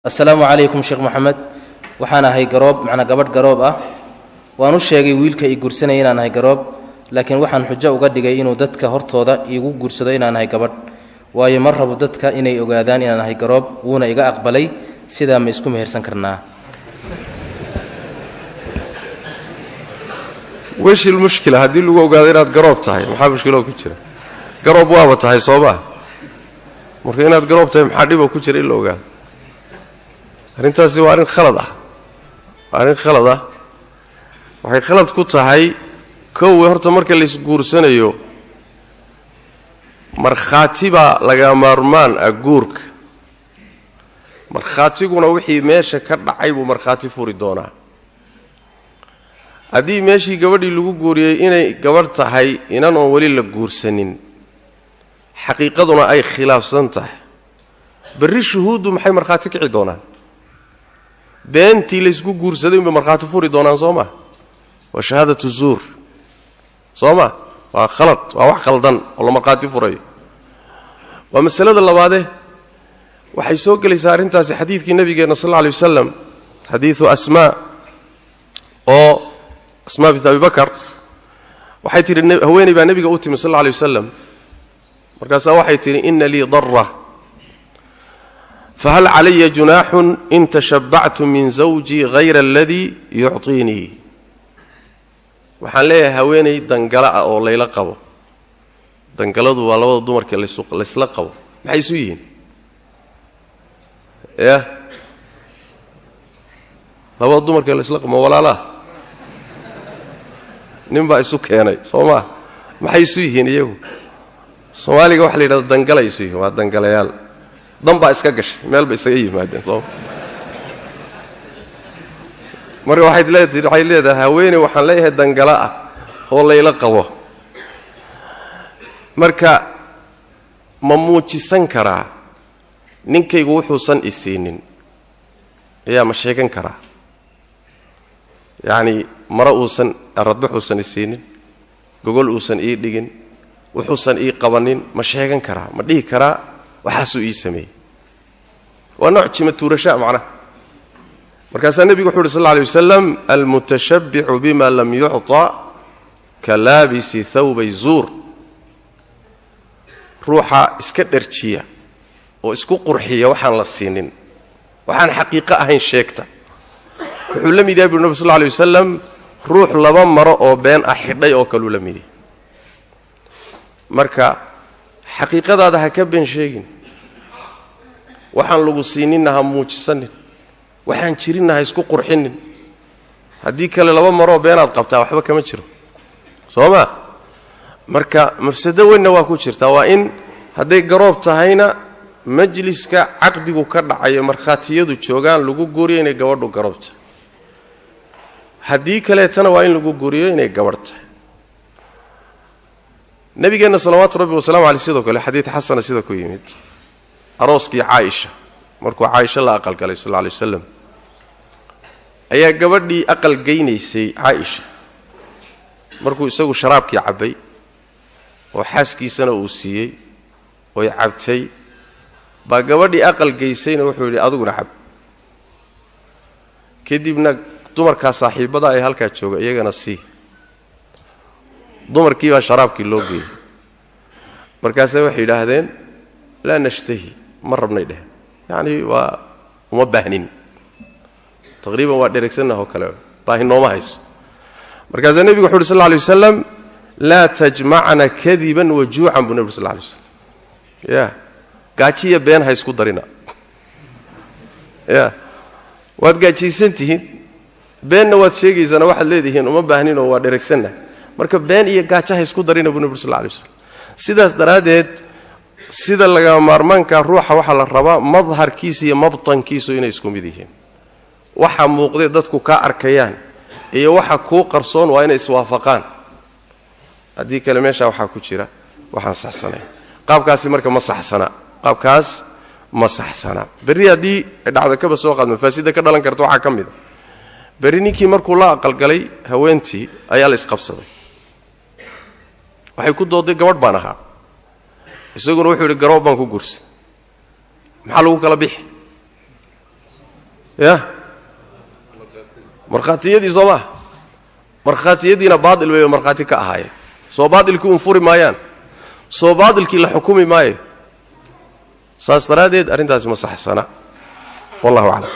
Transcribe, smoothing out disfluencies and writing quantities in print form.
السلام عليكم شيخ محمد waxaan ahay garoob macna gabadh garoob ah waan u sheegay wiilka ii gursanay inaan ahay garoob laakiin waxaan xujo uga dhigay inuu dadka hortooda iigu gursado inaan ahay gabadh waayo mar rabo dadka inay ogaadaan inaan ahay garoob wuuna iga aqbalay sida ma isku mehersan karnaa وش المشكلة هذه اللي هو قادر قروب تاعي ما مشكلة وكتير قروب وابا تاعي صوبه مركينات قروب تاعي محاربة وكتير إلا وقال أنتاسي وارين خلطة waxay khalad ku tahay kow horta marka la isguursanayo marxaatiba laga maarmaan guurka marxaatiguna wixii meesha ka dhacay buu marxaati furi doonaa hadii meeshii gabadhii lagu guuriyay inay gabadh tahay inaan oo wali la guursanin xaqiiqaduna ay khilaafsan tahay bari shuhuudu maxay marxaati kici doonaan beentii la isku guursaday inay marxaati furi doonaan Soomaa وشهادة الزور صوما وخلط وخلطن والله مرقاتي فري ومسألة اللبادة waxay soo galaysaa arintaasi xadiidkii nabigeena sallallahu alayhi wasallam xadiisu asma bint abi bakr waxay tiri haweeney baa nabiga u timi sallallahu alayhi wasallam markaas waxay tiri inna li darra fahal alayya junahun in tashabba'tu min zawji ghayra alladhi yu'tini waxaan leeyahay haweeney dangala ah oo layla qabo dangaladu waa labada dumarka la isla qabo maxay isu yihiin labada dumarka la isla qabo walaalaha ninba isu keenay Soomaa maxay isu yihiin iyagu Soomaaliga waxa la yiraahdo dangalay isu yihiin waa dangalayaal danba iska gashay meel ba isaga yimaadeen Soomaa marka waxay leedahay haweeney waxaan leeyahay dangala ah oo layla qabo marka ma muujisan karaa ninkaygu wuxuu san isiinin ayaa ma sheegan karaa yaani mara uusan aradba uusan isiinin gogol uusan ii dhigin wuxuusan ii qabanin ma sheegan karaa ma dhihi karaa waxaasuu ii sameeyay waa nooc jimatuurasha macnaha markaasa nabigu wuxuu sallallahu alayhi wasallam almutashabbi'u bima lam yu'ta kalabisi thawbay zur ruuxa iska dharjiya oo isku qurxiya waxaan la siinin waxaan xaqiiqo ahayn sheegta wuxuu la mid yahay nabiga sallallahu alayhi wasallam ruux laba maro oo been ah xidhay oo kale la mid marka xaqiiqadaada ha ka been sheegin waxaan lagu siinina ha muujisanin waxaan jirinahay isku qurxinin hadii kale laba maro beenaad qabtaa waxba kama jiro Soomaa marka mafsado weyn waa ku jirta waa in haday garoob tahayna majliska aqdigu ka dhacayo marxaatiyadu joogan lagu guuriyo inay gabadhu garoobta hadii kale tan waa in lagu guuriyo inay gabarta nabigeena sallallahu alayhi wasallam sidoo kale xadiis xasan sidoo ku yimid arooskii Aisha markuu Aisha la aqal galay sallallahu alayhi wasallam ayaa gabadhii aqal geynaysay Aisha markuu isagu sharaabkii cabay oo xaaskiisana uu siiyay oo ay cabtay ba gabadhii aqal geysayna wuxuu yiri adiguna cab kadibna dumarka saaxiibada ay halka jooga iyagana si dumarkii baa sharaabkii loo geeyay markaas waxay yiraahdeen la nashtahi marabnay dheh يعني وما باهنين تقريبا وديركسنه او كلا باهنو ما هيس مركز النبي صلى الله عليه وسلم لا تجمعنا كذبا وجوعا بالنبي صلى الله عليه وسلم يا قاچيه بين هاي اسكو درينا يا واد قاچيسنتين بيننا واد شيغيسنا واحد ليدهين وما باهنين oo وديركسنه marka been iyo gaacha hay isku darina nabi صلى الله عليه وسلم sidaas daraadeed sida laga maarmaanka ruuxa waxa la rabaa madharkiisa iyo mabtankiisu inay isku mid yihiin waxa muuqday dadku ka arkayaan iyo waxa ku qarsoon waa inay iswaafaqaan hadii kale meesha waxa ku jira waxaan saxsanay qaabkaasi marka ma saxsana qaabkaas ma saxsana bari hadii dhacdo ka soo qaadmo faasida ka dhalan karto waxa kamid bari ninkii markuu la aqal galay haweentii ayaa la isqabsaday waxay ku dooday gabadh baan ahaa isaguna wuxuu yiri garoob baan ku guursaday maxaa lagu kala bixi ya markhaatiyadii soo maa markhaatiyadiina baatil bay markhaati ka ahaayeen soo baatilkii un furi maayaan soo baatilkii la xukumi maayo saas daraaddeed arrintaasi ma saxsana wallahu aclam